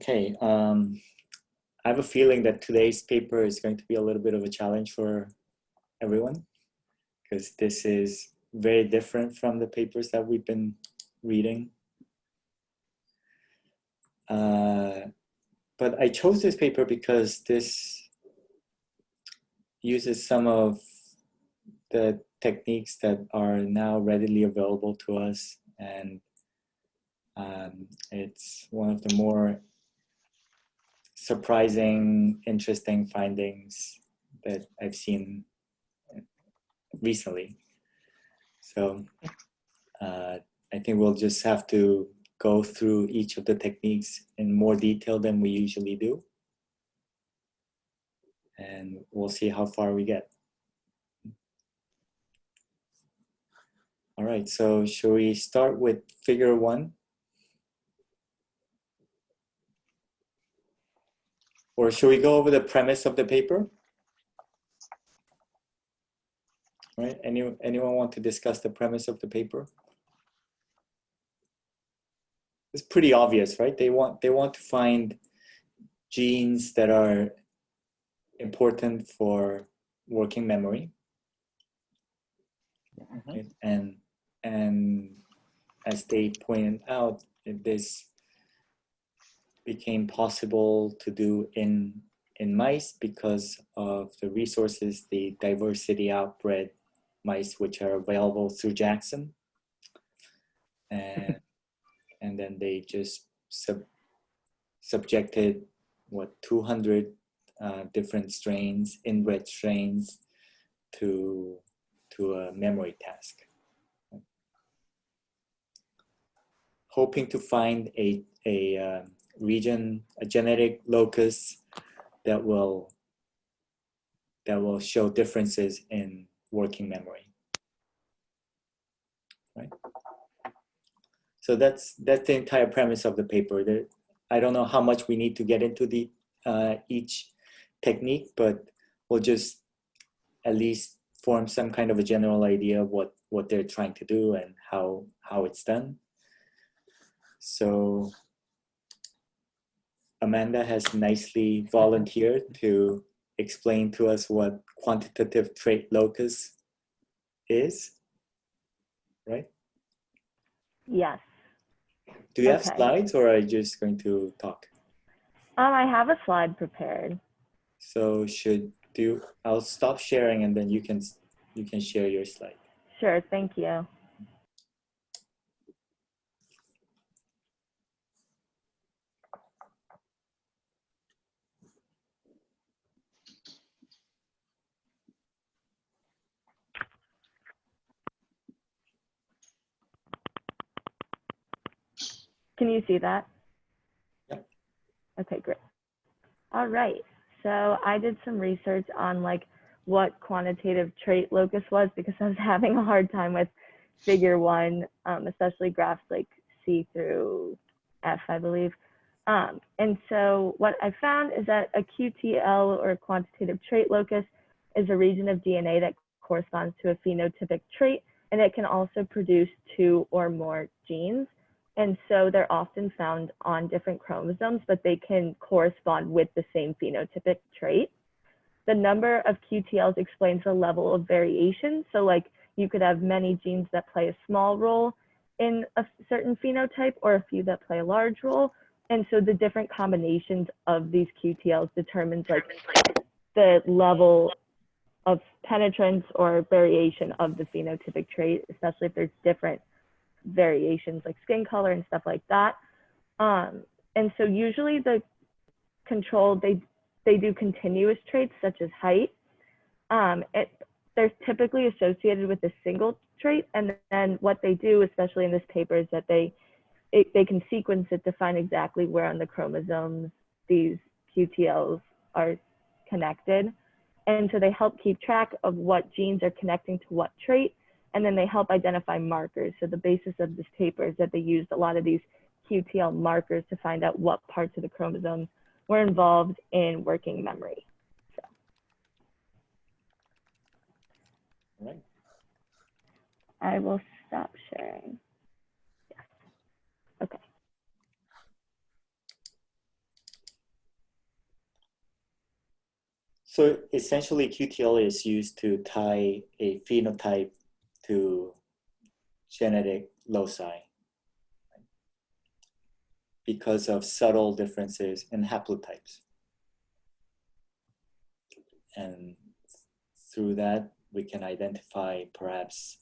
Okay, I have a feeling that today's paper is going to be a little bit of a challenge for everyone because this is very different from the papers that we've been reading. But I chose this paper because this uses some of the techniques that are now readily available to us, and it's one of the more surprising, interesting findings that I've seen recently. So I think we'll just have to go through each of the techniques in more detail than we usually do. And we'll see how far we get. All right, so should we start with figure 1? Or should we go over the premise of the paper? All right, anyone want to discuss the premise of the paper? It's pretty obvious, right? They want to find genes that are important for working memory. Mm-hmm. Right? And as they pointed out, this became possible to do in mice because of the resources, the diversity outbred mice, which are available through Jackson. And then they just subjected 200 different strains, inbred strains, to a memory task, hoping to find a region, a genetic locus that will show differences in working memory. Right. So that's the entire premise of the paper. I don't know how much we need to get into the each technique, but we'll just at least form some kind of a general idea of what they're trying to do and how it's done. So Amanda has nicely volunteered to explain to us what quantitative trait locus is, right? Yes. Do you have slides, or are you just going to talk? I have a slide prepared. So I'll stop sharing and then you can share your slide. Sure, thank you. Can you see that? Yep. Okay, great. All right. So I did some research on what quantitative trait locus was because I was having a hard time with figure 1, especially graphs like C through F, I believe. And so what I found is that a QTL, or quantitative trait locus, is a region of DNA that corresponds to a phenotypic trait, and it can also produce 2 or more genes. And so they're often found on different chromosomes, but they can correspond with the same phenotypic trait. The number of QTLs explains the level of variation. So you could have many genes that play a small role in a certain phenotype, or a few that play a large role. And so the different combinations of these QTLs determines the level of penetrance or variation of the phenotypic trait, especially if there's different variations like skin color and stuff like that. And so usually the control, they do continuous traits such as height. They're typically associated with a single trait, and then what they do, especially in this paper, is that they can sequence it to find exactly where on the chromosomes these QTLs are connected. And so they help keep track of what genes are connecting to what trait, and then they help identify markers. So the basis of this paper is that they used a lot of these QTL markers to find out what parts of the chromosomes were involved in working memory. So. All right. I will stop sharing. Yes. Okay. So essentially, QTL is used to tie a phenotype to genetic loci because of subtle differences in haplotypes. And through that, we can identify perhaps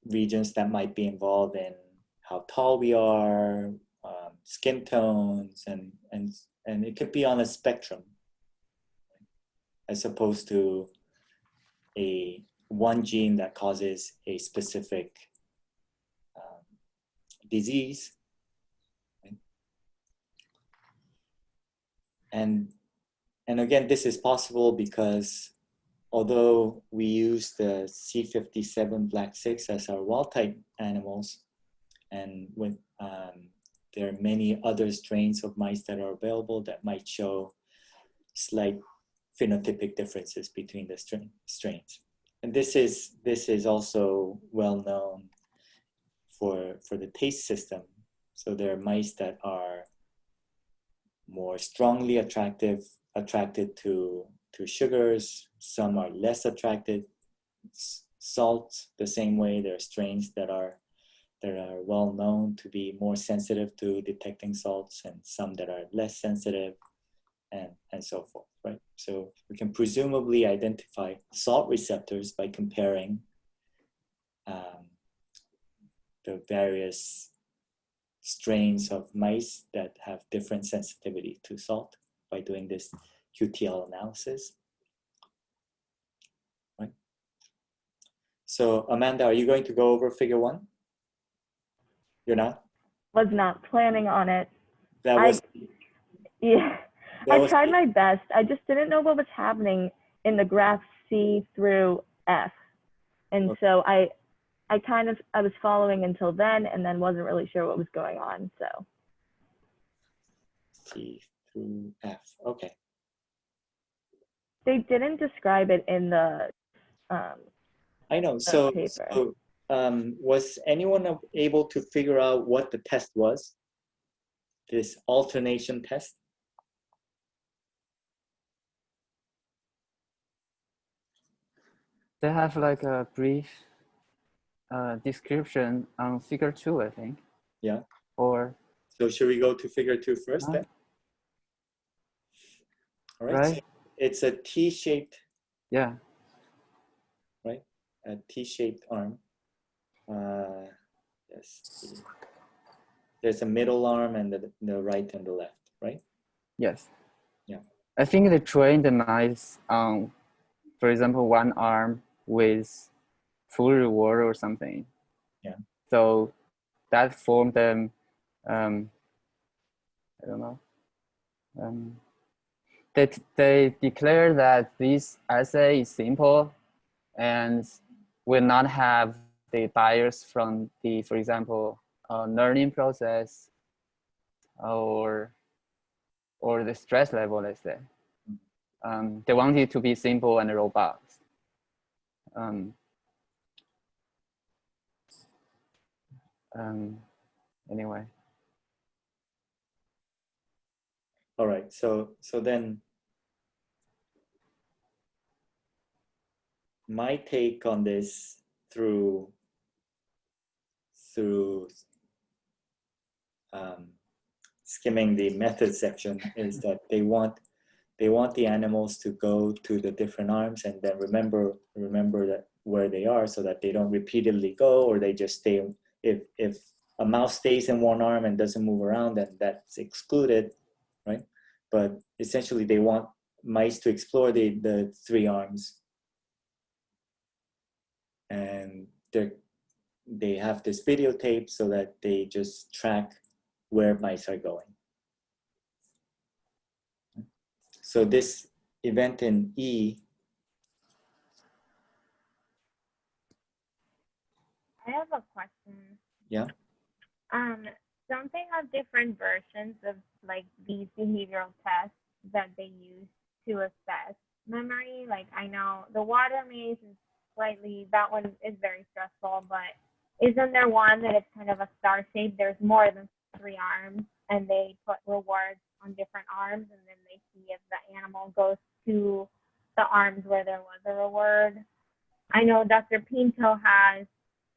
regions that might be involved in how tall we are, skin tones, and it could be on a spectrum, as opposed to a one gene that causes a specific disease. Right? And again, this is possible because although we use the C57 Black 6 as our wild type animals, and with there are many other strains of mice that are available that might show slight phenotypic differences between the strains. And this is also well known for the taste system. So there are mice that are more strongly attracted to sugars. Some are less attracted. Salt, the same way. There are strains that are well known to be more sensitive to detecting salts, and some that are less sensitive, and so forth, right? So we can presumably identify salt receptors by comparing the various strains of mice that have different sensitivity to salt by doing this QTL analysis, right? So Amanda, are you going to go over figure 1? You're not? Was not planning on it. That was Yeah, that I was tried my best. I just didn't know what was happening in the graph C through F. And Okay. so I was following until then, and then wasn't really sure what was going on. So C through F. Okay. they didn't describe it in the I know. So, paper. was anyone able to figure out what the test was? This alternation test? They have like a brief description on figure 2, I think. Yeah. Or So should we go to figure 2 first then? All right. right? So it's a T-shaped, Yeah. right? A T-shaped arm. Yes. There's a middle arm and the right and the left, right? Yes. Yeah. I think they trained the mice on, for example, one arm with full reward or something. Yeah. So that formed them, I don't know. They declare that this assay is simple and will not have the bias from the, for example, learning process or the stress level, let's say. They want it to be simple and robust. Anyway. All right. So then my take on this through skimming the method section is that they want the animals to go to the different arms and then remember that where they are, so that they don't repeatedly go, or they just stay. If a mouse stays in one arm and doesn't move around, then that's excluded, right? But essentially they want mice to explore the 3 arms, and they have this videotape so that they just track where mice are going. So this event in E. I have a question. Yeah. Don't they have different versions of like these behavioral tests that they use to assess memory? Like I know the water maze is that one is very stressful, but isn't there one that it's kind of a star shape? There's more than 3 arms and they put rewards on different arms and then they see if the animal goes to the arms where there was a reward. I know Dr. Pinto has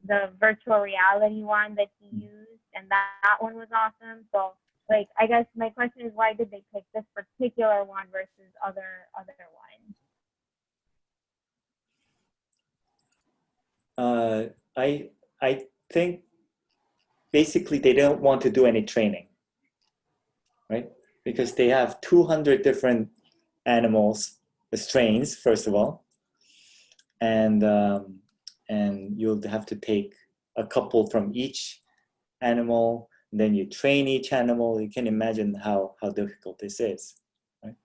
the virtual reality one that he used, and that one was awesome. So, like, I guess my question is, why did they pick this particular one versus other ones? I think basically they don't want to do any training, right? Because they have 200 different animals, the strains, first of all, and you'll have to take a couple from each animal, and then you train each animal. You can imagine how difficult this is, right?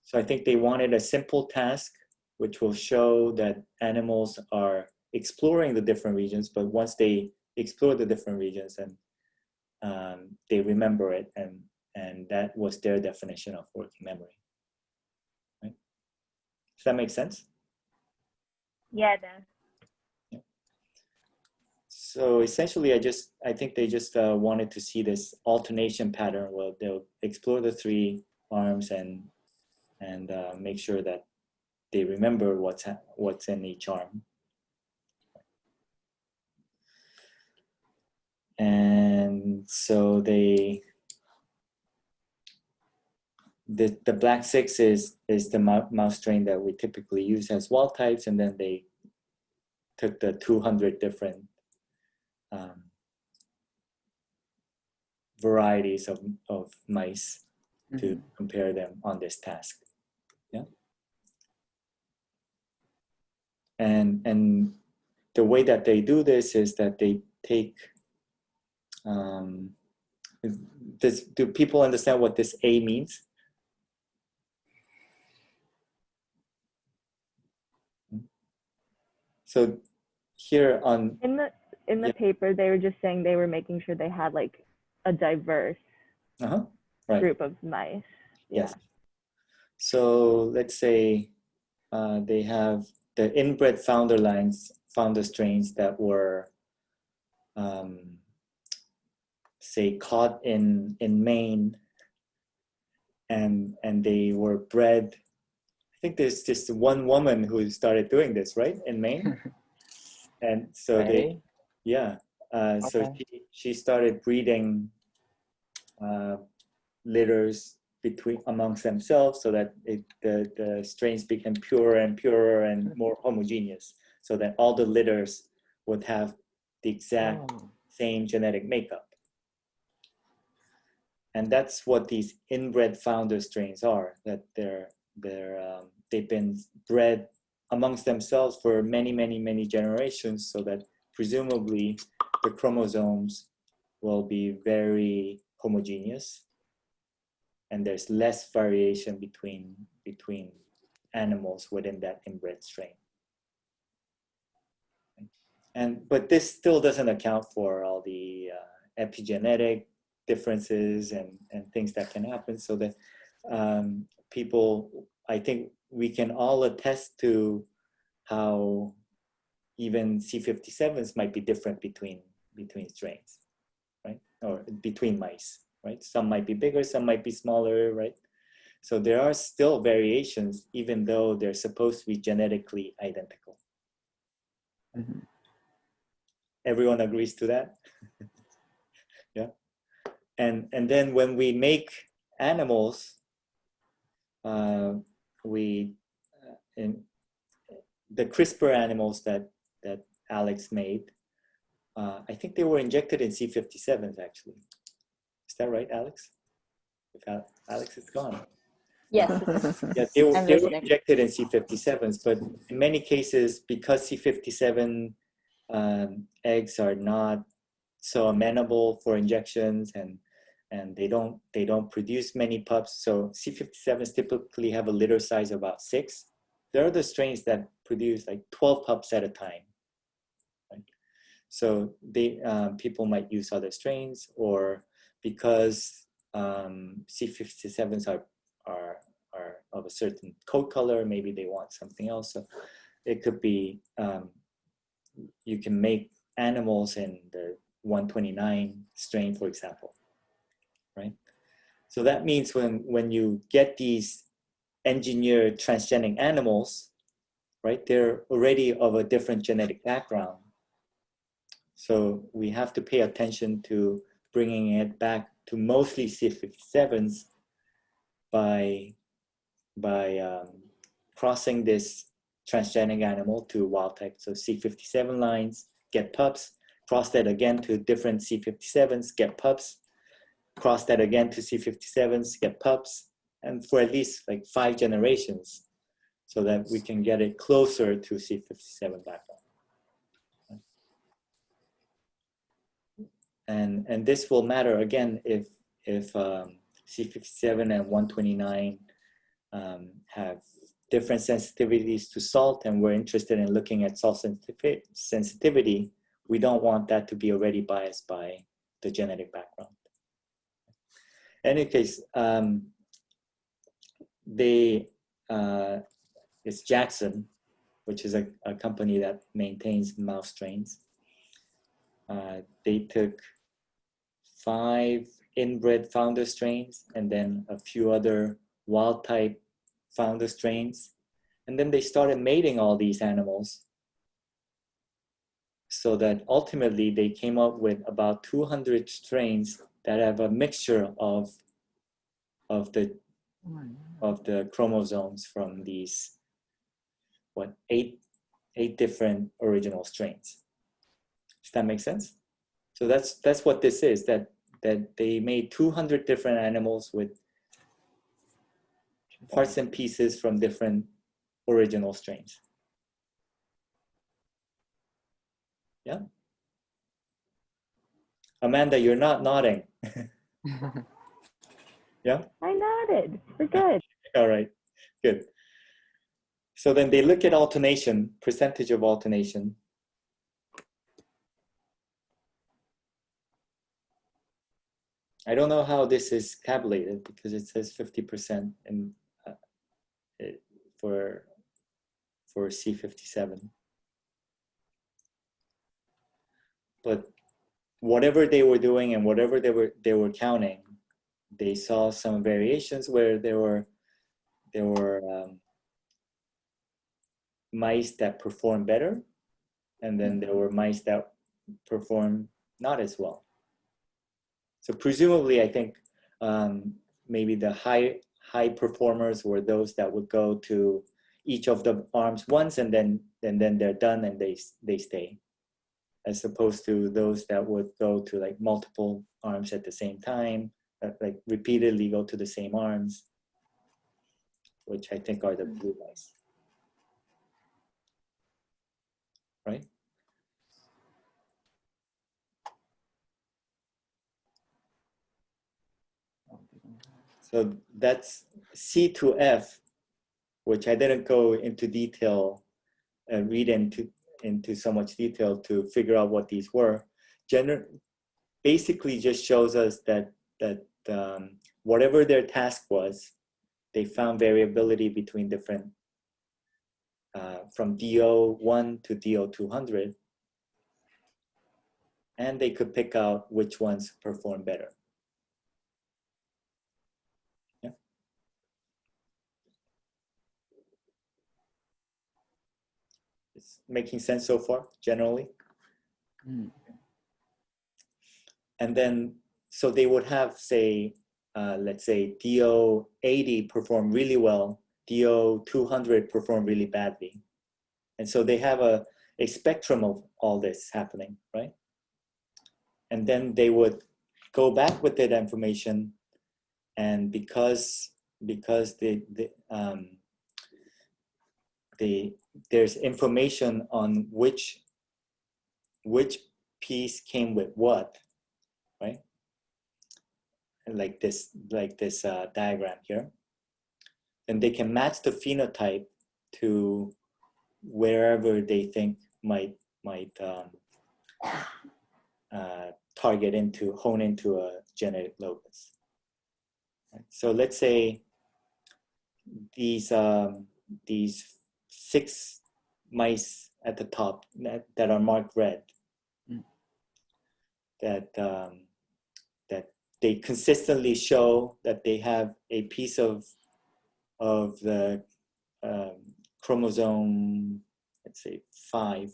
So I think they wanted a simple task which will show that animals are exploring the different regions, but once they explore the different regions, and they remember it, and that was their definition of working memory. Right? Does that make sense? Yeah, it does. Yeah. So essentially, I think they just wanted to see this alternation pattern where they'll explore the three arms and make sure that they remember what's in each arm. And so the black 6 is the mouse strain that we typically use as wild types, and then they took the 200 different varieties of mice to compare them on this task. Yeah. And the way that they do this is that they take do people understand what this A means? So here on in the paper, they were just saying they were making sure they had like a diverse right. group of mice. Yes. So let's say they have the inbred founder strains that were say caught in Maine, and they were bred. I think there's just one woman who started doing this, right, in Maine. And so Okay. so she started breeding litters amongst themselves, so that the strains became purer and purer and more homogeneous, so that all the litters would have the exact same genetic makeup. And that's what these inbred founder strains are, that they've been bred amongst themselves for many generations, so that presumably the chromosomes will be very homogeneous, and there's less variation between animals within that inbred strain. But this still doesn't account for all the epigenetic differences and things that can happen, so that people, I think we can all attest to how even C57s might be different between strains, right? Or between mice, right? Some might be bigger, some might be smaller, right? So there are still variations, even though they're supposed to be genetically identical. Everyone agrees to that? Yeah. And then when we make animals, in the CRISPR animals that Alex made, I think they were injected in C57s actually. Is that right, Alex? If Alex is gone. Yes. Yeah, they were injected in C57s, but in many cases, because C57 eggs are not so amenable for injections, and they don't produce many pups. So C57s typically have a litter size of about 6. There are the strains that produce like 12 pups at a time. Right? So people might use other strains, or because C57s are of a certain coat color, maybe they want something else. So it could be you can make animals in the 129 strain, for example, right? So that means when you get these engineered transgenic animals, right? They're already of a different genetic background. So we have to pay attention to bringing it back to mostly C57s by crossing this transgenic animal to wild type. So C57 lines, get pups, cross that again to different C57s, get pups, cross that again to C57s, get pups, and for at least like 5 generations so that we can get it closer to C57 background. And this will matter again if C57 and 129 have different sensitivities to salt, and we're interested in looking at salt sensitivity. We don't want that to be already biased by the genetic background. In any case, it's Jackson, which is a company that maintains mouse strains. They took 5 inbred founder strains and then a few other wild type founder strains. And then they started mating all these animals so that ultimately they came up with about 200 strains that have a mixture of the chromosomes from these, 8 different original strains. Does that make sense? So that's what this is, that they made 200 different animals with parts and pieces from different original strains. Yeah? Amanda, you're not nodding. Yeah? I nodded. We're good. All right, good. So then they look at alternation, percentage of alternation. I don't know how this is calculated because it says 50% in, for C57. But whatever they were doing and whatever they were counting, they saw some variations where there were mice that performed better, and then there were mice that performed not as well. So presumably, I think maybe the high performers were those that would go to each of the arms once, and then they're done and they stay, as opposed to those that would go to like multiple arms at the same time, like repeatedly go to the same arms, which I think are the blue mice, right? So that's C to F, which I didn't go into detail and read into so much detail to figure out what these were. Basically just shows us that whatever their task was, they found variability between different, from DO1 to DO200, and they could pick out which ones perform better. Yeah. It's making sense so far, generally? Mm. And then, so they would have, say, let's say DO80 perform really well, DO200 perform really badly. And so they have a spectrum of all this happening, right? And then they would go back with that information, and because there's information on which piece came with what, right? Like this diagram here, and they can match the phenotype to wherever they think might hone into a genetic locus. So let's say these 6 mice at the top that are marked red, that they consistently show that they have a piece of of the chromosome, let's say 5,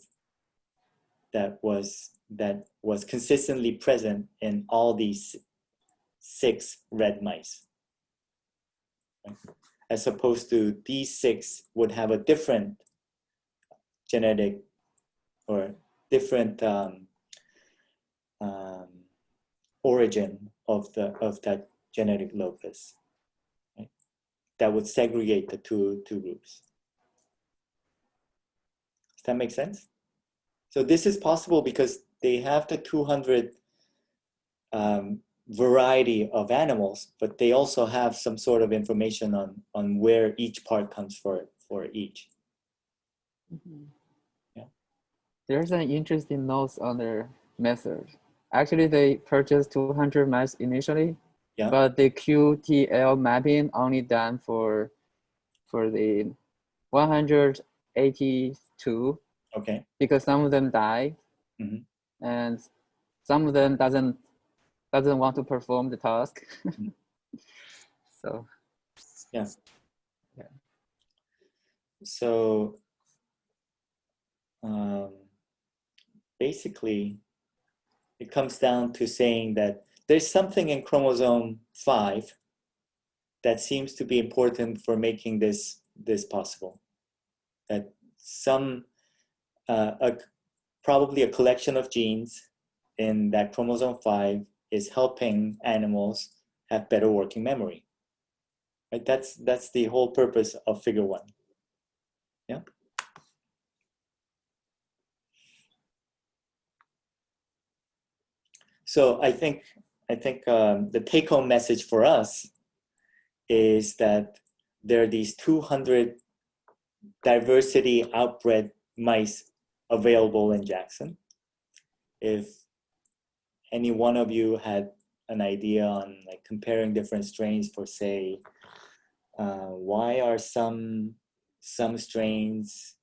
that was consistently present in all these 6 red mice, as opposed to these 6 would have a different genetic or different origin of that genetic locus, right? That would segregate the two groups. Does that make sense? So this is possible because they have the 200 variety of animals, but they also have some sort of information on where each part comes for each. Mm-hmm. Yeah. There's an interesting note on their method. Actually, they purchased 200 mice initially, yeah. But the QTL mapping only done for the 182. Okay. Because some of them died, mm-hmm. and some of them doesn't want to perform the task. Mm-hmm. So. Yeah. Yeah. So basically, it comes down to saying that there's something in chromosome 5 that seems to be important for making this possible. That some probably a collection of genes in that chromosome 5 is helping animals have better working memory. Right? That's the whole purpose of figure 1. Yeah. So I think the take-home message for us is that there are these 200 diversity outbred mice available in Jackson. If any one of you had an idea on like comparing different strains for, say, why are some strains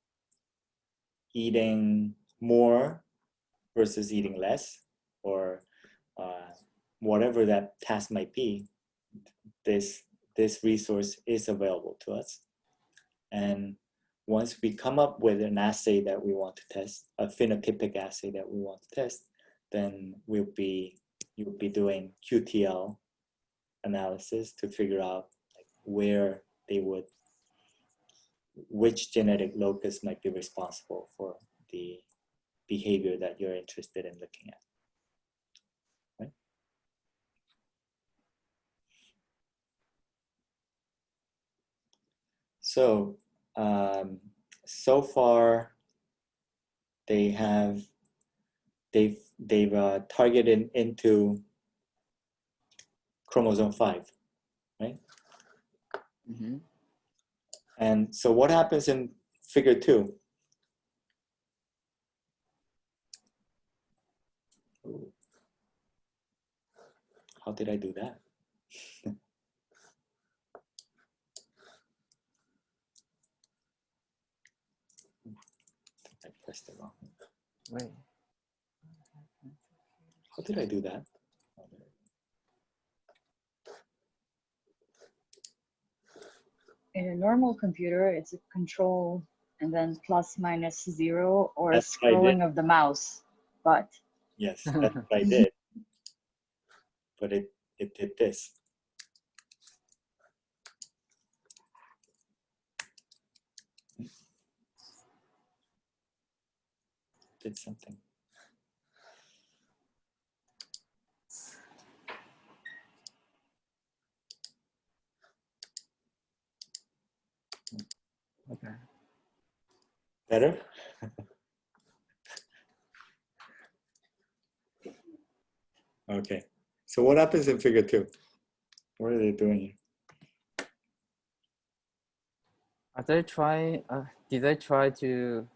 eating more versus eating less, or whatever that task might be, this resource is available to us. And once we come up with an assay that we want to test, a phenotypic assay that we want to test, then you'll be doing QTL analysis to figure out like where which genetic locus might be responsible for the behavior that you're interested in looking at. Right? So, so far, they've targeted into chromosome 5, right? Mm-hmm. And so what happens in figure 2? Ooh. How did I do that? I pressed it wrong. Wait. How did I do that? In a normal computer, it's a control and then plus minus 0 or That's what I did. scrolling of the mouse. But yes, that's what I did. But it did this. Did something. Okay. Better? Okay. So what happens in figure 2? What are they doing here? Did they try to,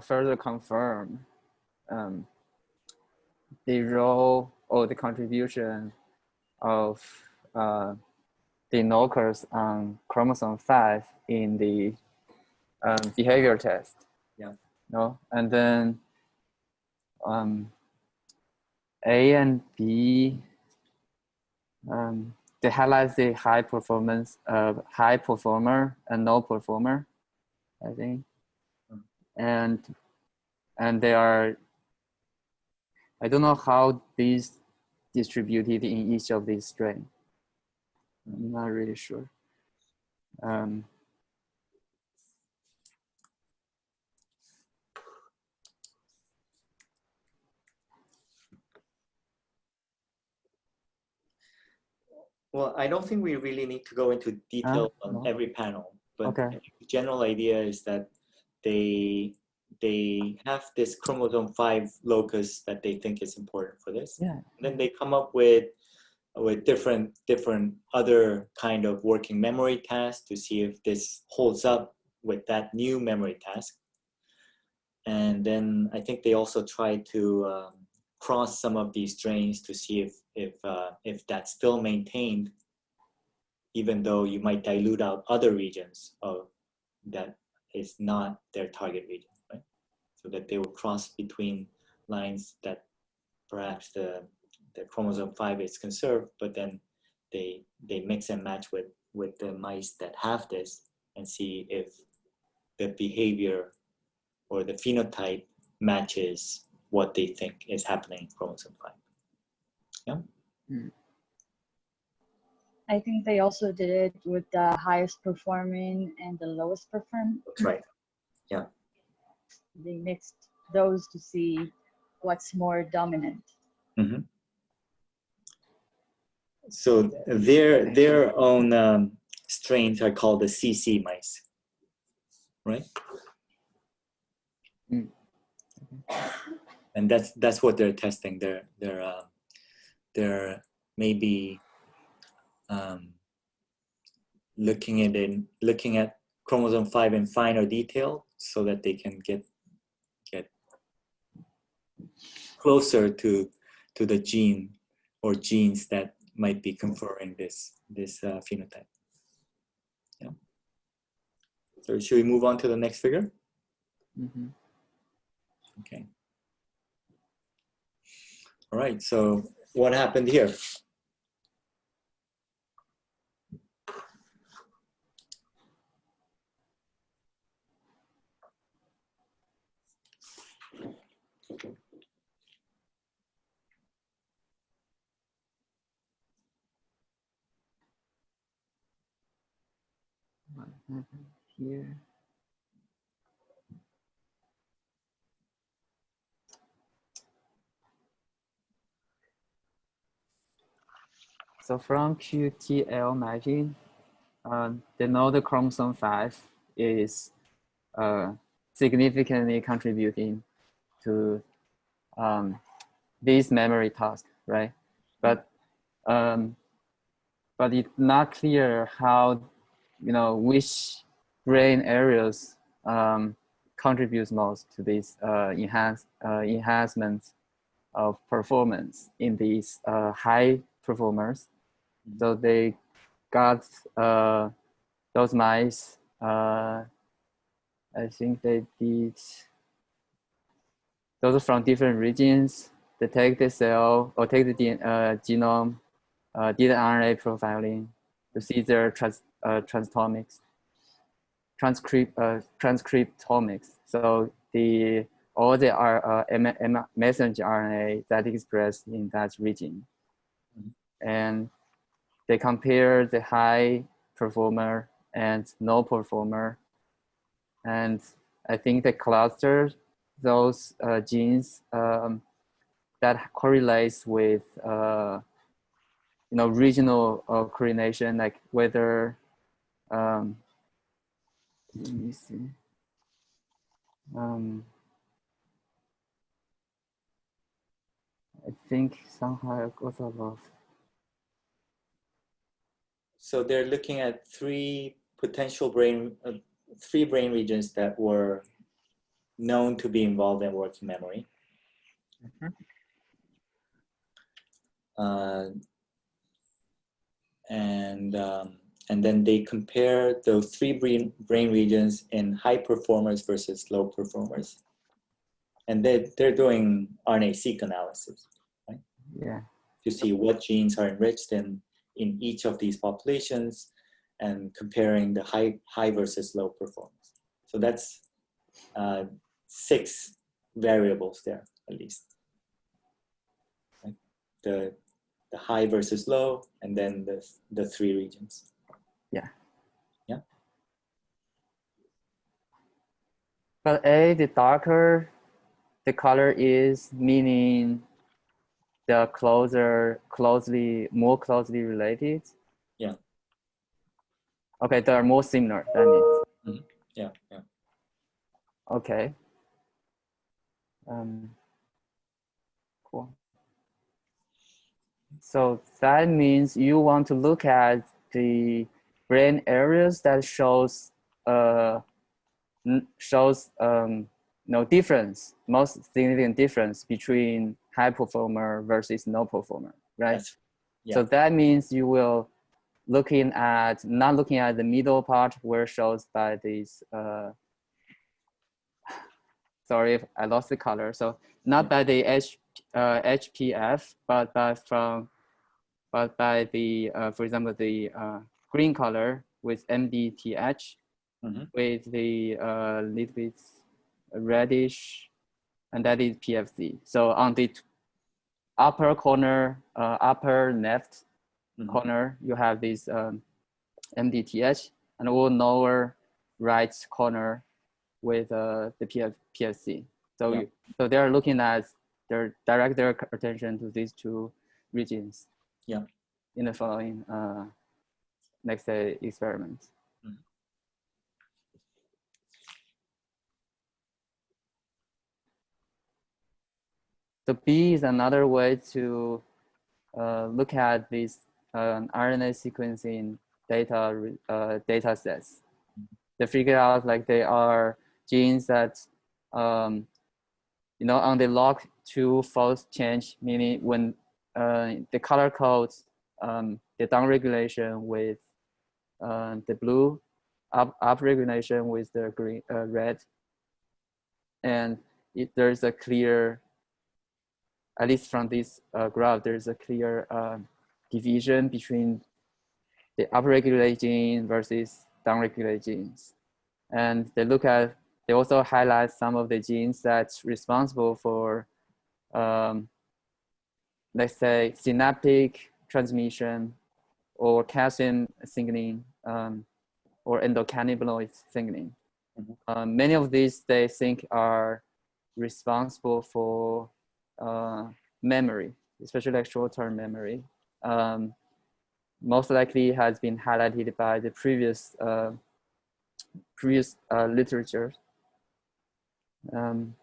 further confirm the role or the contribution of the locus on chromosome 5 in the behavior test? Yeah. No, and then A and B they highlight the high performance, high performer and low performer, I think, and they are. I don't know how these distributed in each of these strains. I'm not really sure. Well, I don't think we really need to go into detail on No. every panel, but Okay. the general idea is that they have this chromosome 5 locus that they think is important for this. Yeah. And then they come up with different other kind of working memory tasks to see if this holds up with that new memory task. And then I think they also try to cross some of these strains to see if that's still maintained, even though you might dilute out other regions of that is not their target region, right? So that they will cross between lines that perhaps the chromosome 5 is conserved, but then they mix and match with the mice that have this and see if the behavior or the phenotype matches what they think is happening in chromosome 5. Yeah. I think they also did it with the highest performing and the lowest performing. That's right. Yeah. They mixed those to see what's more dominant. Mm-hmm. So their own strains are called the CC mice, right? Mm. And that's what they're testing. They're maybe looking at chromosome 5 in finer detail so that they can get closer to the gene or genes that might be conferring this phenotype. Yeah. So should we move on to the next figure? Mm-hmm. Okay. All right. So what happened here? What happened here? So from QTL mapping, they know the chromosome 5 is significantly contributing to this memory task, right? But it's not clear how, which brain areas contributes most to this enhancement of performance in these high performers. So they got those mice. I think they did those from different regions. They take the cell or take the genome, did RNA profiling to see their transcriptomics. So all the messenger RNA that expressed in that region, and they compare the high performer and no performer, and I think they cluster those genes that correlates with regional coordination, like whether let me see. I think somehow it goes above. So they're looking at three brain regions that were known to be involved in working memory. Mm-hmm. And then they compare those three brain regions in high performers versus low performers. And they're doing RNA-seq analysis, right? Yeah. To see what genes are enriched and in each of these populations and comparing the high versus low performance. So that's 6 variables there, at least. Right? The high versus low, and then the 3 regions. Yeah. Yeah. But the darker the color is, meaning the more closely related. Yeah. Okay, they are more similar, that means. Yeah, yeah. Okay. Cool. So that means you want to look at the brain areas that shows no difference, most significant difference between high performer versus no performer, right? Yeah. So that means you will not looking at the middle part where shows by this sorry if I lost the color. So not by the HPF, but by the for example the green color with MDTH, with the little bit reddish, and that is PFC. So on the upper corner, upper left corner, you have this MDTH, and all lower right corner with the PFC. So so they're looking at, direct their attention to these 2 regions. Yeah. In the following next day experiments. So B is another way to look at these RNA sequencing data sets. They figure out like they are genes that on the log2 false change, meaning when the color codes the downregulation with the blue, upregulation with the green, red, and there's a clear, at least from this graph, there's a clear division between the upregulated gene versus downregulated genes. And they also highlight some of the genes that's responsible for, let's say, synaptic transmission or calcium signaling or endocannabinoid signaling. Many of these they think are responsible for memory, especially like short-term memory. Most likely has been highlighted by the previous literature. And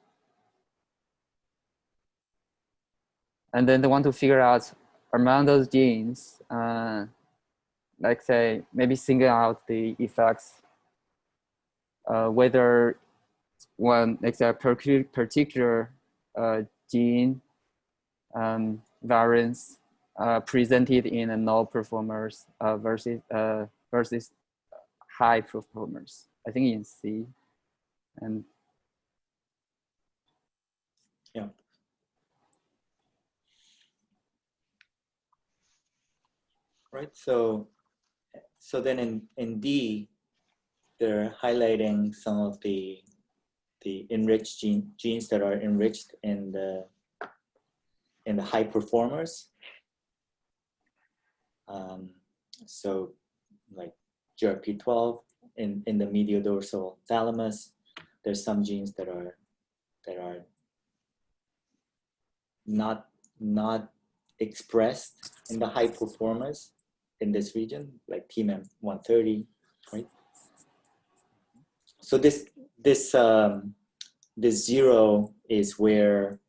then they want to figure out among those genes, like say, maybe single out the effects, whether one, like a particular gene variance presented in a low performers versus high performers. I think in C. And yeah. Right. So then in D, they're highlighting some of the enriched genes that are enriched in the high performers. So like GRP12 in the mediodorsal thalamus, there's some genes that are not expressed in the high performers in this region, like TMEM 130, right? So this 0 is where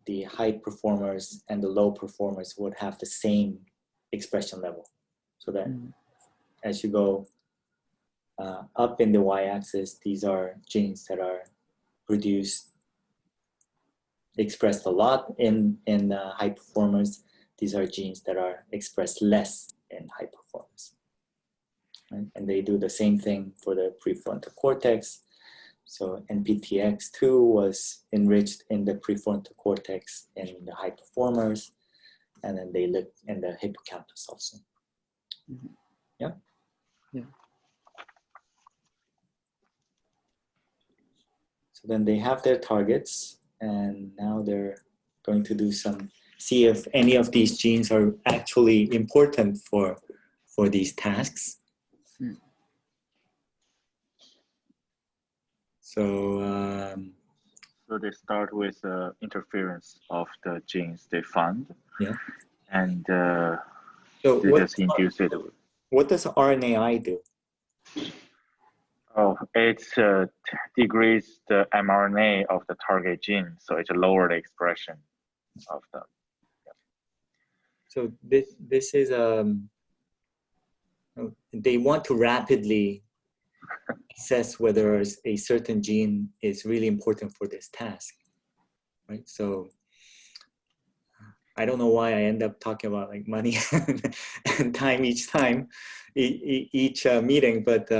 the high performers and the low performers would have the same expression level. So that as you go up in the y-axis, these are genes that are expressed a lot in high performers. These are genes that are expressed less in high performers. Right? And they do the same thing for the prefrontal cortex. So NPTX2 was enriched in the prefrontal cortex in the high performers. and then they live in the hippocampus also. Mhm. Yeah. Yeah. So then they have their targets, and now they're going to do see if any of these genes are actually important for these tasks. Mm. So So they start with interference of the genes they found. Yeah. And so they just induce it. what does RNAi do? Oh, it degrades the mRNA of the target gene, so it lowers the expression of them. So this is they want to rapidly assess whether a certain gene is really important for this task, right? So I don't know why I end up talking about like money and time each meeting, but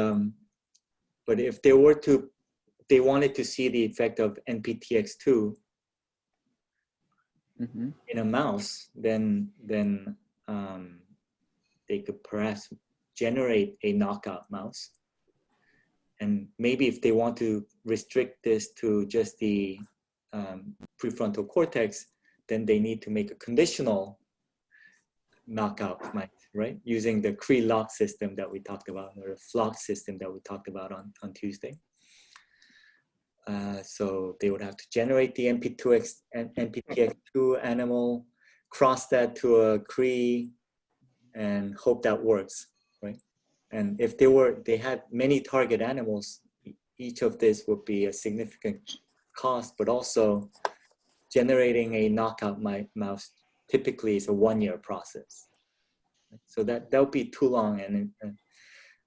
if they wanted to see the effect of NPTX2 Mm-hmm. in a mouse, then they could perhaps generate a knockout mouse. And maybe if they want to restrict this to just the prefrontal cortex, then they need to make a conditional knockout mice, right? Using the Cree-Lock system that we talked about, or the flock system that we talked about on Tuesday. So they would have to generate the NPTX2 animal, cross that to a Cree, and hope that works, right? And if they had many target animals, each of this would be a significant cost, but also generating a knockout mouse typically is a 1-year process. So that would be too long,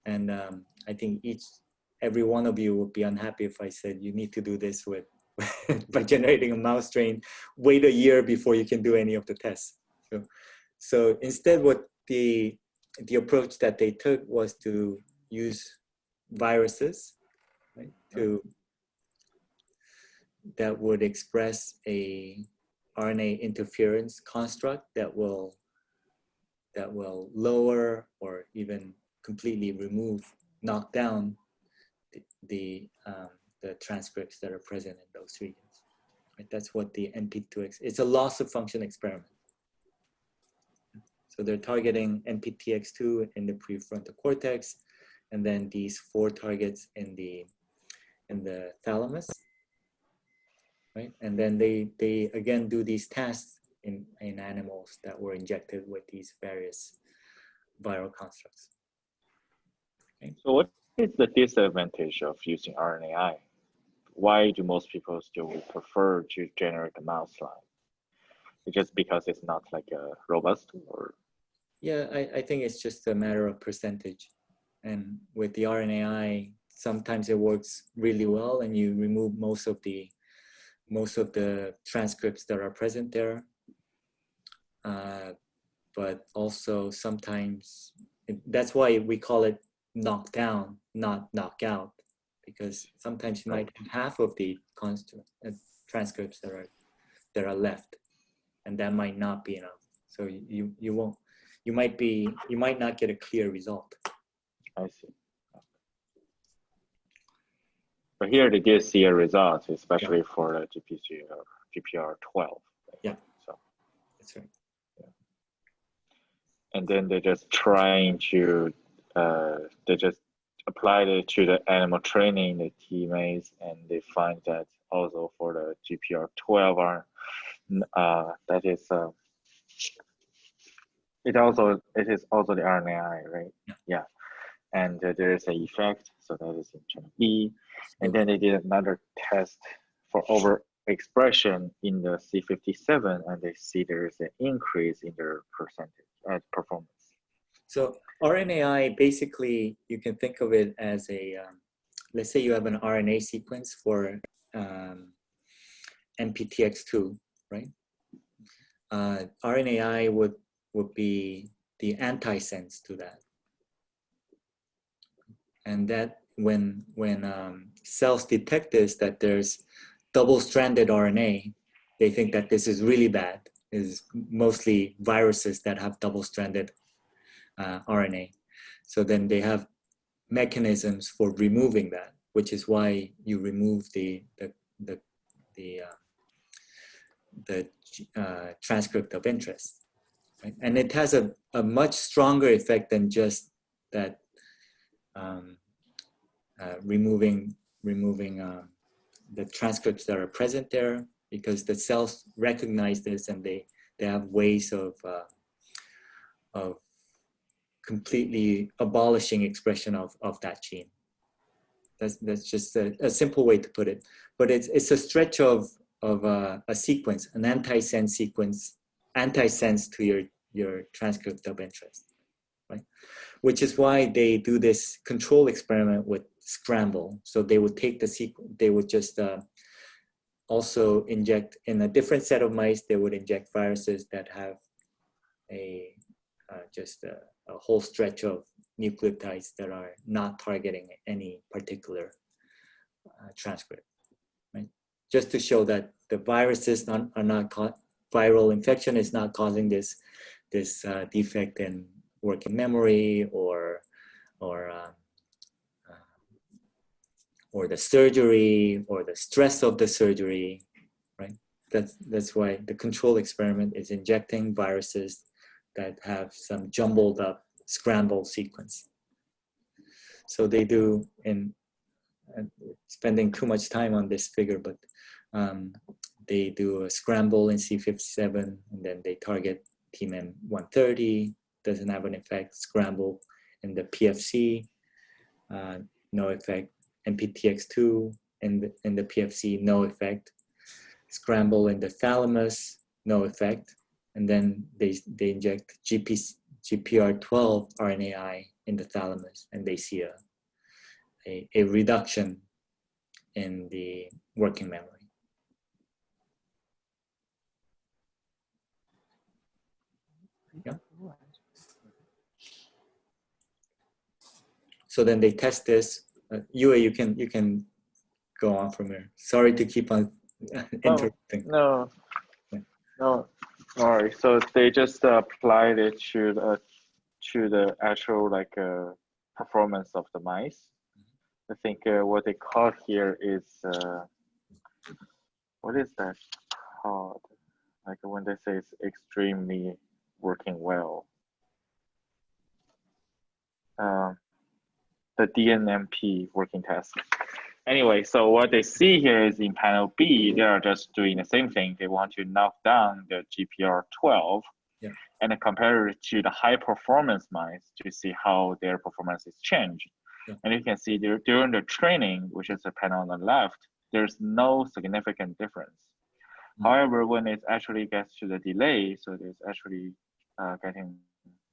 and I think every one of you would be unhappy if I said you need to do this with by generating a mouse strain, wait a year before you can do any of the tests. So instead, what the approach that they took was to use viruses, right, that would express a RNA interference construct that will lower or even completely knock down the transcripts that are present in those regions. Right? That's what the NP2X. It's a loss of function experiment. So they're targeting NPTX2 in the prefrontal cortex, and then these 4 targets in the thalamus, right? And then they again do these tests in animals that were injected with these various viral constructs. Okay. So what is the disadvantage of using RNAi? Why do most people still prefer to generate a mouse line? It's just because it's not like a robust, or? Yeah, I think it's just a matter of percentage. And with the RNAi, sometimes it works really well and you remove most of the transcripts that are present there. But also sometimes, that's why we call it knockdown, not knockout, because sometimes you might have half of the transcripts that are left, and that might not be enough. So you might not get a clear result. I see. But here they did see a result, especially for the GPR12. Yeah. So that's right. And then they're just trying to, they just applied it to the animal training, the teammates, and they find that also for the GPR12 that is, it is also the RNAi, right? Yeah. And there is an effect, so that is in channel B. And then they did another test for overexpression in the C57, and they see there is an increase in their performance. So RNAi, basically, you can think of it as let's say you have an RNA sequence for NPTX2, right? RNAi would be the antisense to that. And that when cells detect this, that there's double-stranded RNA, they think that this is really bad, is mostly viruses that have double-stranded RNA. So then they have mechanisms for removing that, which is why you remove the transcript of interest, right? And it has a much stronger effect than just that removing the transcripts that are present there, because the cells recognize this and they have ways of completely abolishing expression of that gene. That's just a simple way to put it. But it's a stretch of a sequence, an antisense sequence, antisense to your transcript of interest, right? Which is why they do this control experiment with scramble. So they would take the sequence, they would just also inject in a different set of mice, they would inject viruses that have just a whole stretch of nucleotides that are not targeting any particular transcript, right? Just to show that the viruses are not viral infection is not causing this defect in working memory or the surgery or the stress of the surgery, right? That's why the control experiment is injecting viruses that have some jumbled up, scrambled sequence. So they do, and spending too much time on this figure, but they do a scramble in C57, and then they target TMEM 130, doesn't have an effect. Scramble in the PFC, no effect. NPTX2 in the PFC, no effect. Scramble in the thalamus, no effect. And then they inject GPR12 RNAi in the thalamus, and they see a reduction in the working memory. Yeah. So then they test this. Yue, you can go on from here. Sorry to keep on interrupting. No, Yeah. no, sorry. So they just applied it to the actual performance of the mice. I think what they call here is what is that called? Like when they say it's extremely working well. The DNMP working test. Anyway, so what they see here is in panel B, they are just doing the same thing. They want to knock down the GPR12 and then compare it to the high performance mice to see how their performance is changed. Yeah. And you can see during the training, which is the panel on the left, there's no significant difference. However, when it actually gets to the delay, so there's actually getting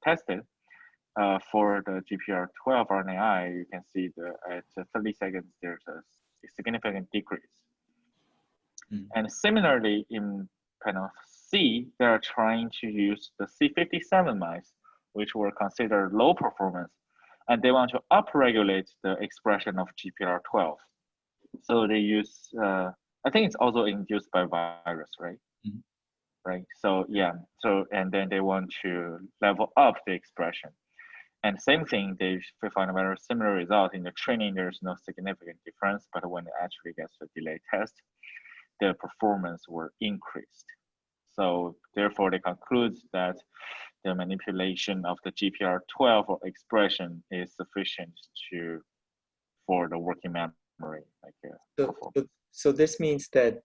tested, for the GPR12 RNAi, you can see at 30 seconds, there's a significant decrease. And similarly, in panel C, they are trying to use the C57 mice, which were considered low performance, and they want to upregulate the expression of GPR12. So they use, I think it's also induced by virus, right? Right. So yeah. So and then they want to level up the expression. And same thing, they found a very similar result in the training. There's no significant difference, but when it actually gets to the delay test, the performance were increased. So therefore, they conclude that the manipulation of the GPR12 or expression is sufficient for the working memory. So this means that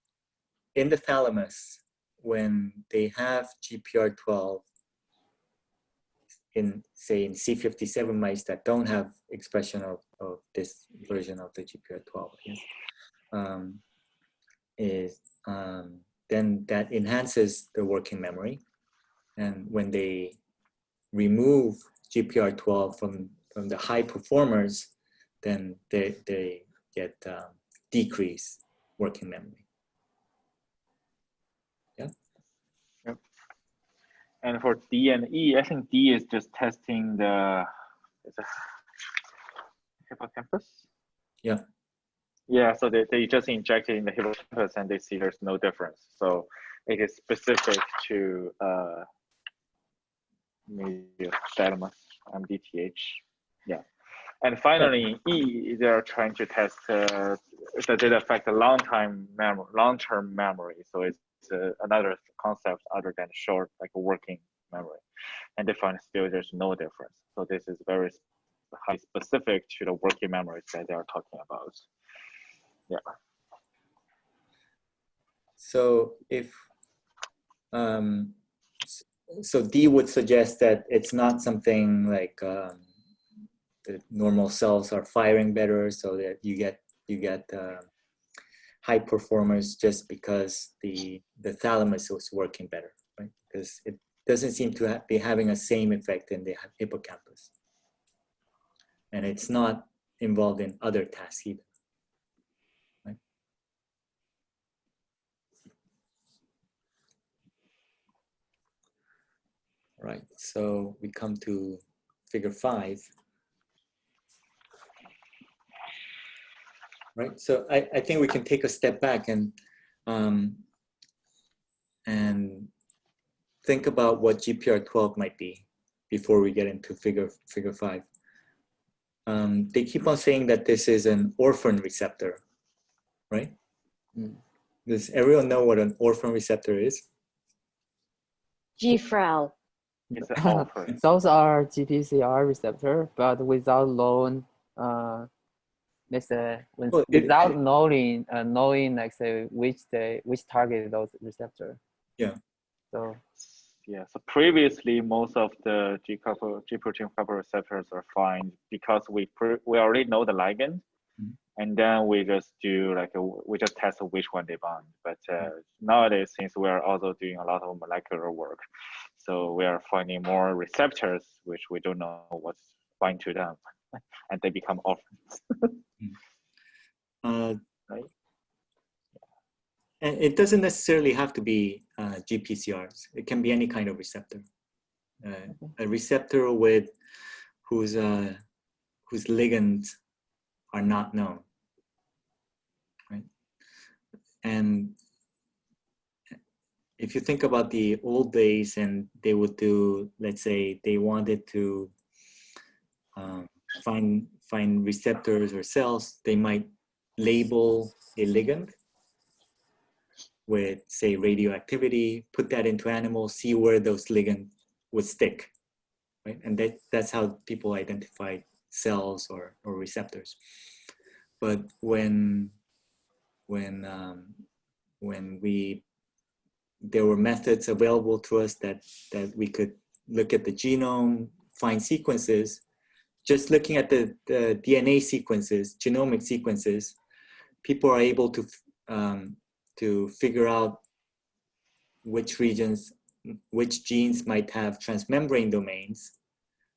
in the thalamus, when they have GPR12, in C57 mice that don't have expression of this version of the GPR12, then that enhances the working memory. And when they remove GPR12 from the high performers, then they get decreased working memory. And for D and E, I think D is just testing the hippocampus. Yeah. Yeah, so they just inject it in the hippocampus and they see there's no difference. So it is specific to thalamus, MDTH. Yeah. And finally, E, they are trying to test does it affect the long-term memory. So it's another concept other than short, like working memory. And they find still there's no difference. So this is very highly specific to the working memories that they are talking about. Yeah. So if so D would suggest that it's not something like the normal cells are firing better, so that you get high performers just because the thalamus was working better, right? Because it doesn't seem to be having a same effect in the hippocampus, and it's not involved in other tasks either. Right? Right. So we come to figure 5. Right. So I think we can take a step back and think about what GPR12 might be before we get into figure 5. They keep on saying that this is an orphan receptor, right? Does everyone know what an orphan receptor is? GFRAL. It's an offer. Those are GPCR receptor, but without known, let's say, without knowing like say which target those receptor. Yeah. So. Yeah. So previously, most of the G protein couple receptors are fine because we already know the ligand, and then we just do we just test which one they bind. But nowadays, since we are also doing a lot of molecular work, so we are finding more receptors which we don't know what's bind to them, and they become orphans. Right? And it doesn't necessarily have to be GPCRs. It can be any kind of receptor. A receptor with whose ligands are not known, right? And if you think about the old days, and they would do, let's say, they wanted to find receptors or cells, they might label a ligand with, say, radioactivity, put that into animals, see where those ligands would stick, right? And that's how people identify cells or receptors. But when there were methods available to us that we could look at the genome, find sequences, just looking at the DNA sequences, genomic sequences, people are able to figure out which regions, which genes might have transmembrane domains,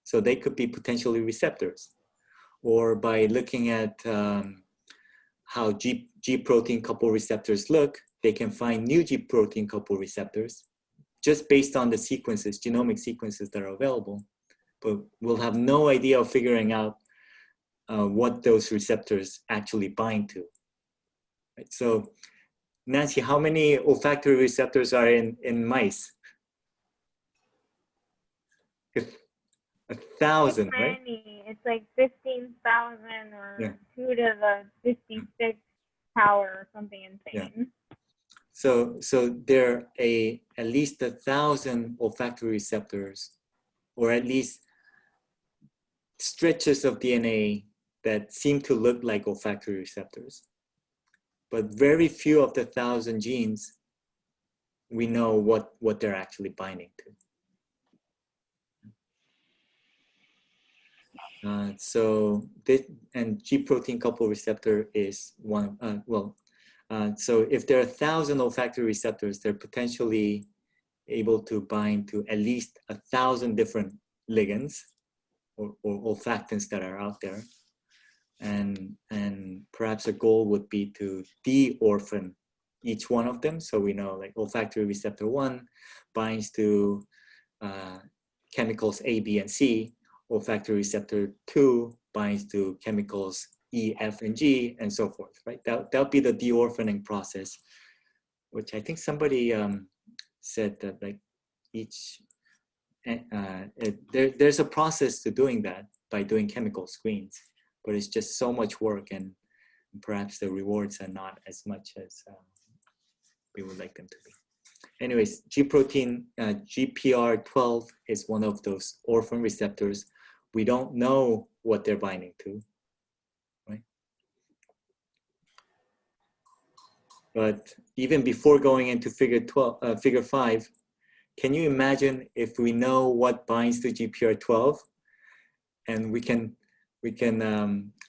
so they could be potentially receptors. Or by looking at how G protein couple receptors look, they can find new G protein couple receptors just based on the sequences, genomic sequences that are available. But we'll have no idea of figuring out what those receptors actually bind to. Right? So, Nancy, how many olfactory receptors are in mice? 1,000, right? Many. It's like 15,000 or 2 to the 56 power or something insane. Yeah. So there are at least 1,000 olfactory receptors, or at least stretches of DNA that seem to look like olfactory receptors. But very few of the 1,000 genes, we know what they're actually binding to. So this, and G protein couple receptor is one. So if there are 1,000 olfactory receptors, they're potentially able to bind to at least 1,000 different ligands or olfactants that are out there. And perhaps a goal would be to de-orphan each one of them. So we know, like, olfactory receptor 1 binds to chemicals A, B, and C. Olfactory receptor 2 binds to chemicals E, F, and G, and so forth, right? That'll be the de-orphaning process, which I think somebody said that like each, there's a process to doing that by doing chemical screens, but it's just so much work, and perhaps the rewards are not as much as we would like them to be. Anyways, G protein, GPR12 is one of those orphan receptors. We don't know what they're binding to, right? But even before going into figure 5, can you imagine if we know what binds to GPR12, and we can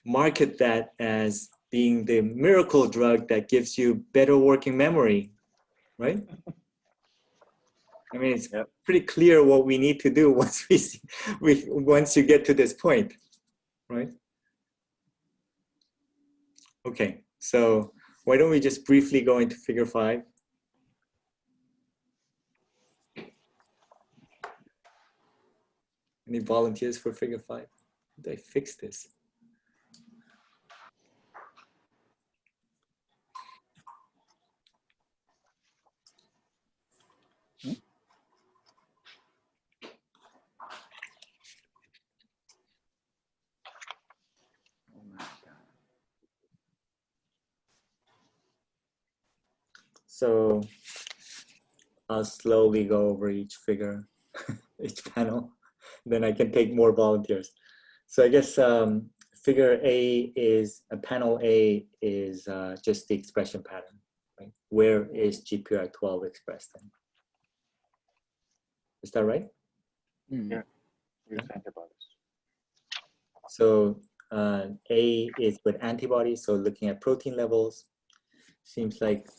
market that as being the miracle drug that gives you better working memory, right? I mean, it's pretty clear what we need to do once once you get to this point, right? Okay, so why don't we just briefly go into figure 5? Any volunteers for figure 5? Did I fix this? So I'll slowly go over each figure, each panel, then I can take more volunteers. So I guess figure A is, panel A is just the expression pattern, right? Where is GPR12 expressed in? Is that right? Yeah, use antibodies. So A is with antibodies, so looking at protein levels, seems like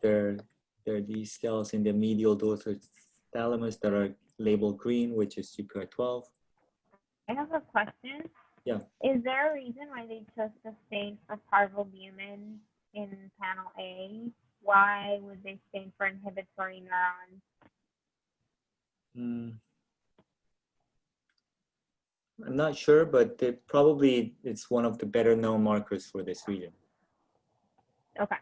there are these cells in the medial dorsal thalamus that are labeled green, which is GPR12. I have a question. Yeah. Is there a reason why they chose to stain for parvalbumin in panel A? Why would they stain for inhibitory neurons? I'm not sure, but it's one of the better known markers for this region. Okay.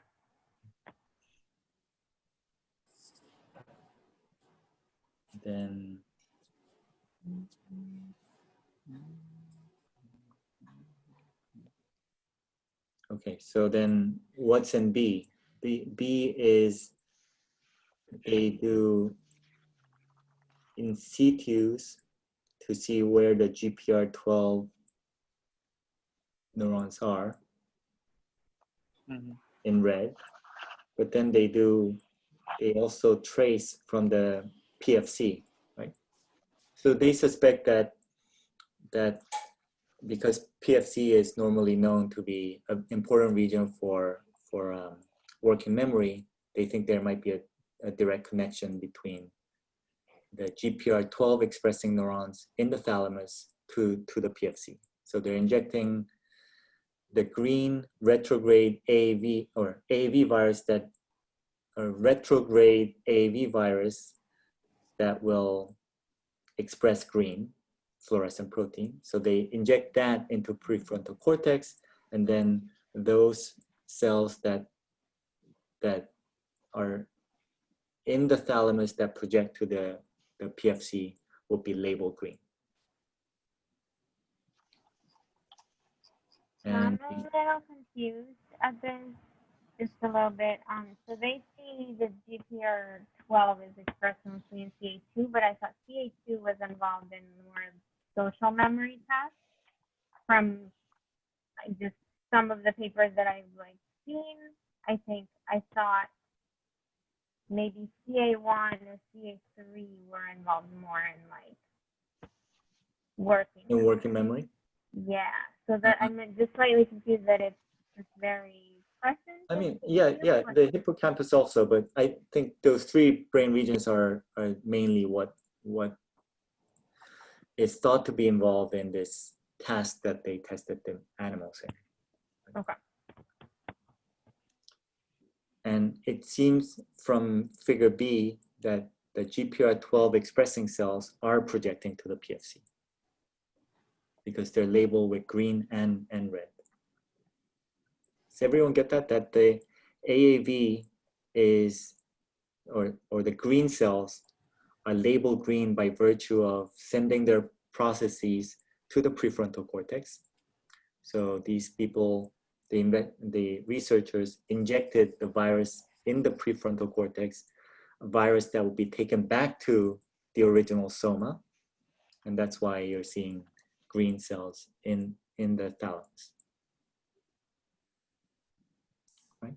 Then okay, so then what's in B? B is they do in situs to see where the GPR12 neurons are in red, but then they also trace from the PFC, right? So they suspect that because PFC is normally known to be an important region for working memory, they think there might be a direct connection between the GPR12 expressing neurons in the thalamus to the PFC. So they're injecting the green retrograde AAV or AAV virus retrograde AAV virus that will express green fluorescent protein. So they inject that into prefrontal cortex, and then those cells that are in the thalamus that project to the PFC will be labeled green. And I'm a little confused at this, just a little bit. So they see the GPR12 is expressed mostly in CA2, but I thought CA2 was involved in more social memory tasks. From just some of the papers that I've seen, I think I thought maybe CA1 or CA3 were involved more in working memory. Yeah, so that I'm just slightly confused that it's very present. I mean, yeah, the hippocampus also, but I think those three brain regions are mainly what is thought to be involved in this task that they tested the animals in. Okay. And it seems from figure B that the GPR12 expressing cells are projecting to the PFC because they're labeled with green and red. Does everyone get that? That the AAV is or the green cells are labeled green by virtue of sending their processes to the prefrontal cortex. So these people, the researchers injected the virus in the prefrontal cortex, a virus that will be taken back to the original soma. And that's why you're seeing green cells in the thalamus. Right?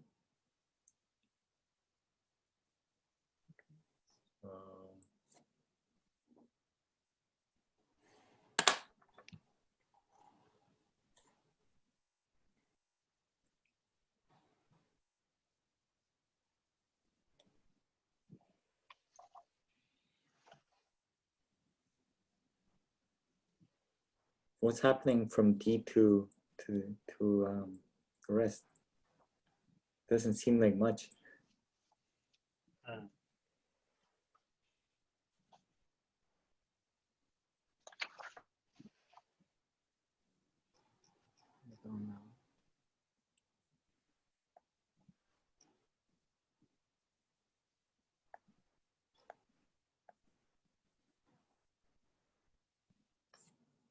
What's happening from D2 to the rest? Doesn't seem like much. I don't know.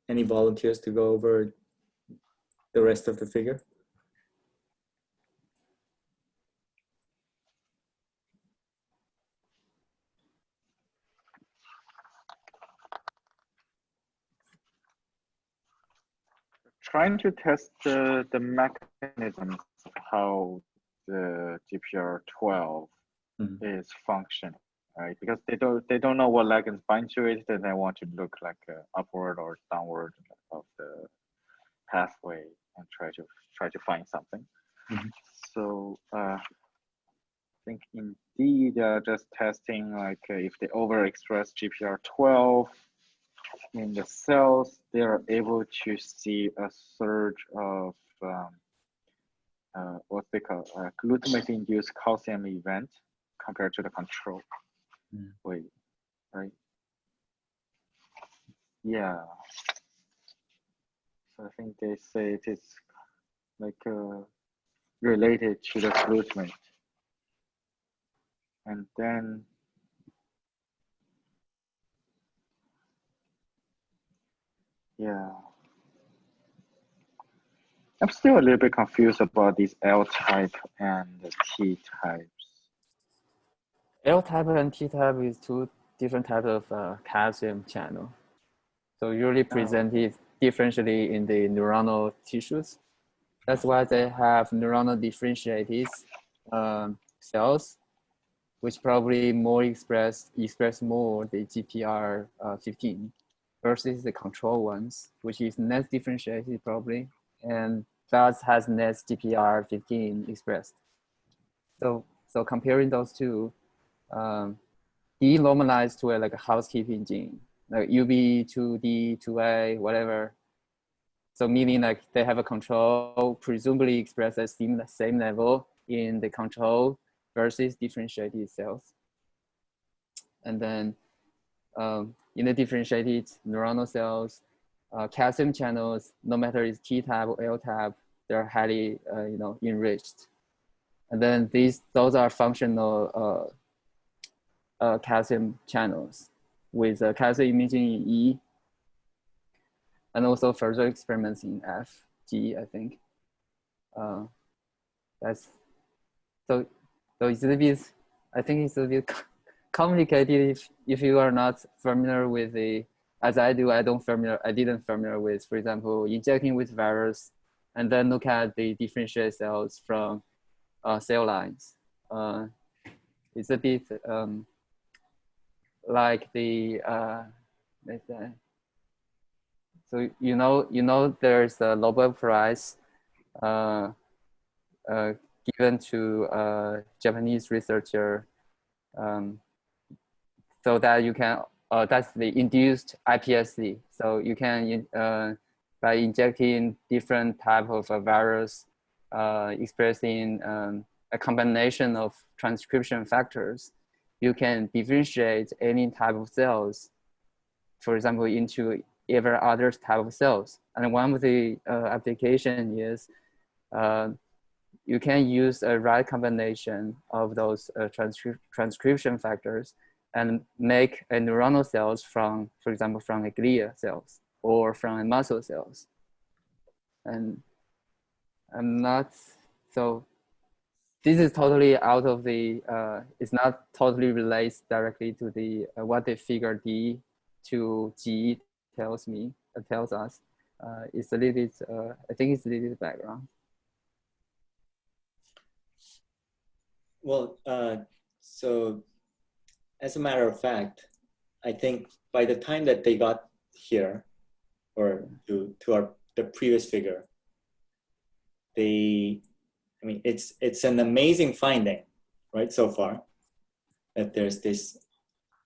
Any volunteers to go over the rest of the figure? Trying to test the mechanisms of how the GPR12 is functioning, right? Because they don't know what ligands bind to it, then they want to look like upward or downward of the pathway and try to find something. So I think indeed they're just testing like if they overexpress GPR12 in the cells, they are able to see a surge of what they call glutamate-induced calcium event compared to the control way, right? Yeah. So I think they say it is like related to the glutamate. And then yeah. I'm still a little bit confused about these L type and the T types. L type and T type is two different types of calcium channel. So usually presented differentially in the neuronal tissues. That's why they have neuronal differentiated cells, which probably more express more the GPR 15 versus the control ones, which is less differentiated probably, and thus has less GPR 15 expressed. So comparing those two, denormalized to like a housekeeping gene, like UB2D, 2A, whatever. So meaning like they have a control, presumably expressed at the same level in the control versus differentiated cells. And then in the differentiated neuronal cells, calcium channels, no matter it's T type or L type, they're highly enriched. And then those are functional calcium channels with calcium imaging in E, and also further experiments in F, G, I think. That's so it's a bit, I think it's a bit complicated if you are not familiar with the, as I do, I didn't familiar with, for example, injecting with virus and then look at the differentiated cells from cell lines. It's a bit like the, let's say, so you know there's a Nobel Prize given to a Japanese researcher, so that you can that's the induced iPSC. So you can by injecting different type of a virus expressing a combination of transcription factors, you can differentiate any type of cells, for example, into every other type of cells. And one of the application is you can use a right combination of those transcription factors and make a neuronal cells from, for example, from a glia cells or from a muscle cells. And I'm not, so this is totally out of the, it's not totally relates directly to the, what the figure D to G tells me, tells us. It's a little bit, I think it's a little bit background. Well, so as a matter of fact, I think by the time that they got here, or to the previous figure, I mean, it's an amazing finding, right, so far, that there's this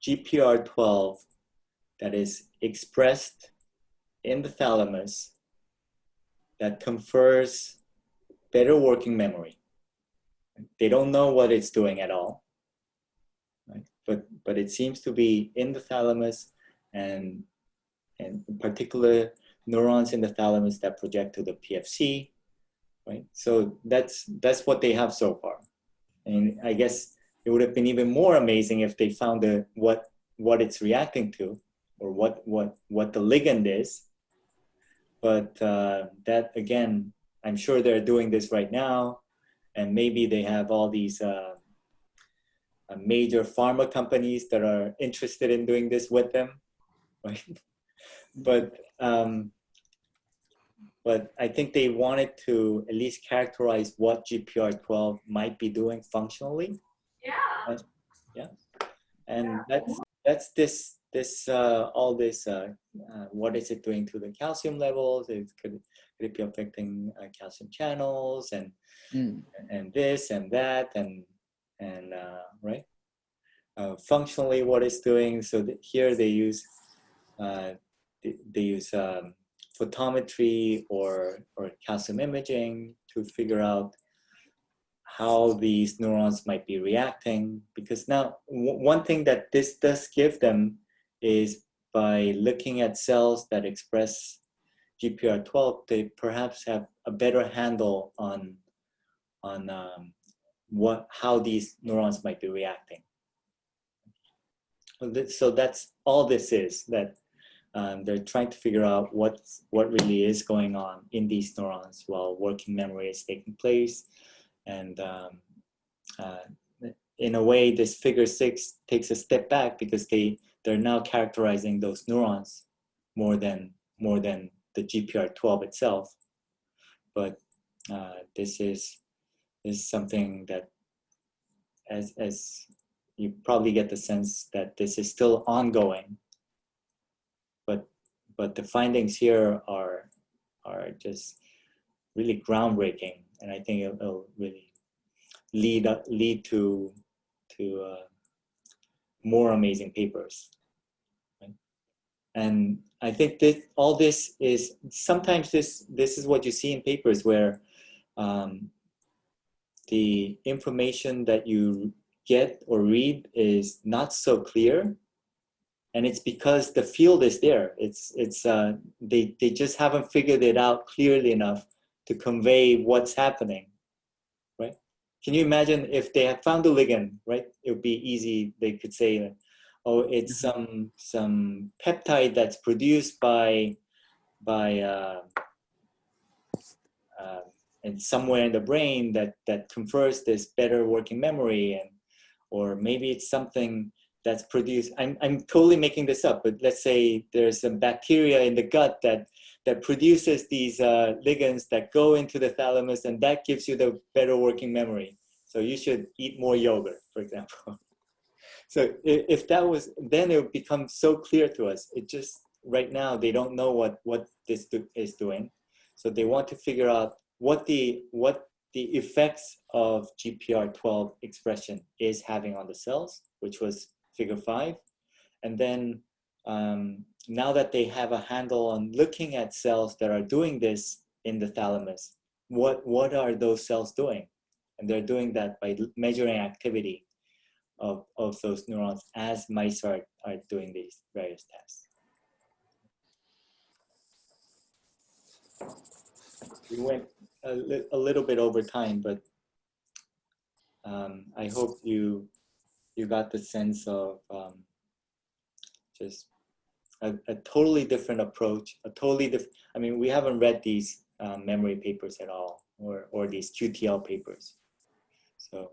GPR12 that is expressed in the thalamus that confers better working memory. They don't know what it's doing at all, right? But it seems to be in the thalamus, and in particular neurons in the thalamus that project to the PFC, right? So that's what they have so far. And I guess it would have been even more amazing if they found what it's reacting to, or what the ligand is. But that, again, I'm sure they're doing this right now, and maybe they have all these major pharma companies that are interested in doing this with them, right? But I think they wanted to at least characterize what GPR12 might be doing functionally. Yeah. Yeah. And that's this all this. What is it doing to the calcium levels? Could it be affecting calcium channels and this and that and right? Functionally, what it's doing. So here they use photometry or calcium imaging to figure out how these neurons might be reacting. Because now, one thing that this does give them is, by looking at cells that express GPR12, they perhaps have a better handle on how these neurons might be reacting. So that's all this is, that they're trying to figure out what really is going on in these neurons while working memory is taking place. And in a way, this figure 6 takes a step back, because they're now characterizing those neurons more than the GPR12 itself. But this is something that, as you probably get the sense that this is still ongoing. But the findings here are just really groundbreaking, and I think it'll really lead to more amazing papers. Right? And I think that all this is, sometimes this is what you see in papers where the information that you get or read is not so clear. And it's because the field is there. They just haven't figured it out clearly enough to convey what's happening, right? Can you imagine if they had found the ligand, right? It would be easy. They could say, oh, it's some peptide that's produced by and somewhere in the brain that confers this better working memory, or maybe it's something that's produced. I'm totally making this up, but let's say there's some bacteria in the gut that produces these ligands that go into the thalamus, and that gives you the better working memory. So you should eat more yogurt, for example. So if that was, then it would become so clear to us. It just, right now, they don't know what this is doing. So they want to figure out what the effects of GPR12 expression is having on the cells, which was figure 5. And then now that they have a handle on looking at cells that are doing this in the thalamus, what are those cells doing? And they're doing that by measuring activity of those neurons as mice are doing these various tests. We went a little bit over time, but I hope you got the sense of just a totally different approach, a totally different. I mean, we haven't read these memory papers at all, or these QTL papers, so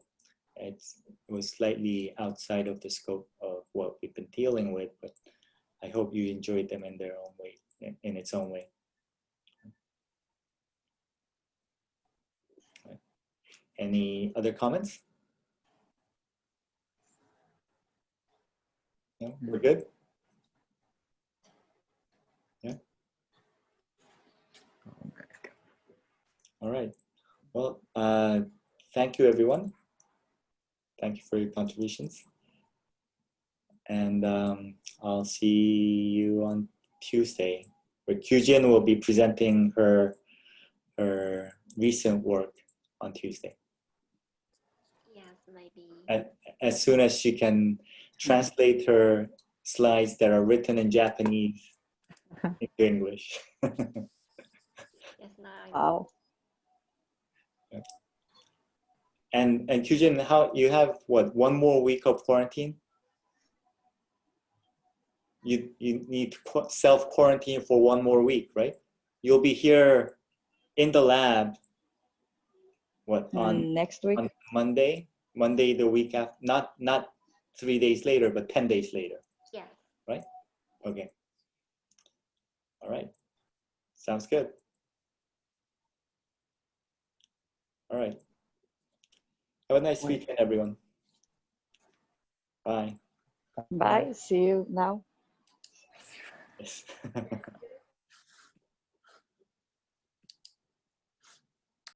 it was slightly outside of the scope of what we've been dealing with. But I hope you enjoyed them in their own way, in its own way. Any other comments? No, we're good. Yeah. All right. Well, thank you, everyone. Thank you for your contributions. And I'll see you on Tuesday, where Kyujin will be presenting her recent work on Tuesday. Yes, maybe. As soon as she can translate her slides that are written in Japanese into English. Yes, now I know. Wow. And Kyujin, how you have what, one more week of quarantine? You need to self quarantine for one more week, right? You'll be here in the lab. What, on Next week? on Monday the week after, not 3 days later, but 10 days later, Yes. right? Okay. All right. Sounds good. All right. Have a nice weekend, everyone. Bye. Bye. See you now. Yes.